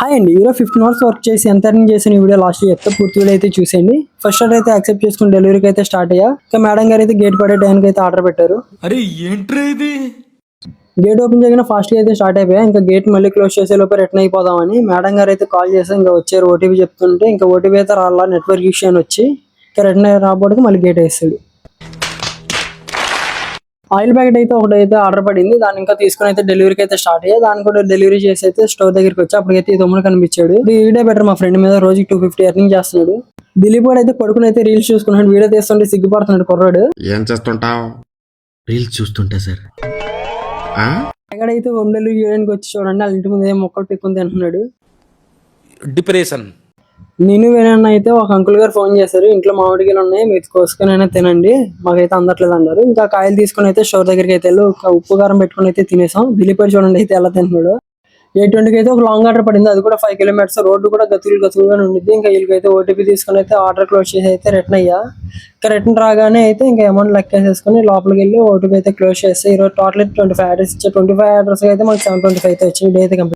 Hi అండి. ఈరోజు 15 hours work చేసి ఎంత ఎర్నింగ్ చేసిన ఈ వీడియో లాస్ట్ చెప్తే పూర్తి వీడియో అయితే చూసేయండి. ఫస్ట్ ఆర్డర్ అయితే యాక్సెప్ట్ చేసుకుని డెలివరీకి అయితే స్టార్ట్ అయ్యా. ఇంకా మేడం గారు అయితే గేట్ పడే టైంకి అయితే ఆర్డర్ పెట్టారు. అరే ఏంట్రా ఇది? గేట్ ఓపెన్ చేయగానే ఫాస్ట్ గా అయితే స్టార్ట్ అయిపోయా. ఇంకా గేట్ మళ్ళీ క్లోజ్ చేసే లోపే రిటర్న్ అయిపోదామని మేడం గారు అయితే కాల్ చేసి ఇంకా వచ్చారు. ఓటీపీ చెప్తుంటే ఇంకా ఓటీపీ అయితే రాలా, నెట్వర్క్ ఇష్యూ అని వచ్చి ఇంకా రిటర్న్ రాబోటికి మళ్ళీ గేట్ వేస్తాడు. ఆయిల్ ప్యాకెట్ అయితే ఒకటైతే ఆర్డర్ పడింది. దాన్ని ఇంకా తీసుకుని అయితే డెలివరీకి అయితే స్టార్ట్ అయ్యా. దాన్ని కూడా డెలివరీ చేసి అయితే స్టోర్ దగ్గరికి వచ్చి అప్పటికైతే ఈ తమ్ముడు కనిపించాడు. వీడియో బెటర్, మా ఫ్రెండ్ మీద రోజుకి 250 ఎర్నింగ్ చేస్తున్నాడు. దిలీప్ కూడా అయితే పడుకుని అయితే రీల్స్ చూసుకున్నాడు. వీడియో తీస్తుంటే సిగ్గుపడుతున్నాడు కుర్రాడు. ఏం చేస్తుంటావు? రీల్స్ చూస్తుంటా సార్. ఎక్కడైతే హోమ్ డెలివరీ చేయడానికి వచ్చి చూడండి, వాళ్ళ ఇంటి ముందు ఏం మొక్కలు పెట్టుకుని తింటున్నాడు. డిప్రెషన్. నేను వేణన్న అయితే ఒక అంకుల్ గారు ఫోన్ చేశారు. ఇంట్లో మామిడికాయలు ఉన్నాయి, మీరు కోసుకొని అయినా తినండి, మాకైతే అందట్లేదు అన్నారు. ఇంకా కాయలు తీసుకుని అయితే స్టోర్ దగ్గరికి అయితే వెళ్ళి ఉప్పు కారం పెట్టుకుని అయితే తినేసాం. దిలీప్ చూడండి అయితే ఎలా తింటున్నాడు. 820 అయితే ఒక లాంగ్ ఆర్డర్ పడింది. అది కూడా 5 కిలోమీటర్స్. రోడ్డు కూడా గతులుగానే ఉండిద్ది. ఇంకా వీళ్ళకైతే ఓటీపీ తీసుకుని అయితే ఆర్డర్ క్లోజ్ చేసి అయితే రిటర్న్ అయ్యా. ఇంకా రిటర్న్ రాగానే అయితే ఇంకా అమౌంట్ లెక్కేసేసుకుని లోపలికి వెళ్ళి ఓటీపీ అయితే క్లోజ్ చేస్తే ఈరోజు టోటల్ 25 ఆర్డర్స్ ఇచ్చా. 25 ఆర్డర్స్ అయితే మనకి 725 అయితే వచ్చింది. డే అయితే కంప్లీట్.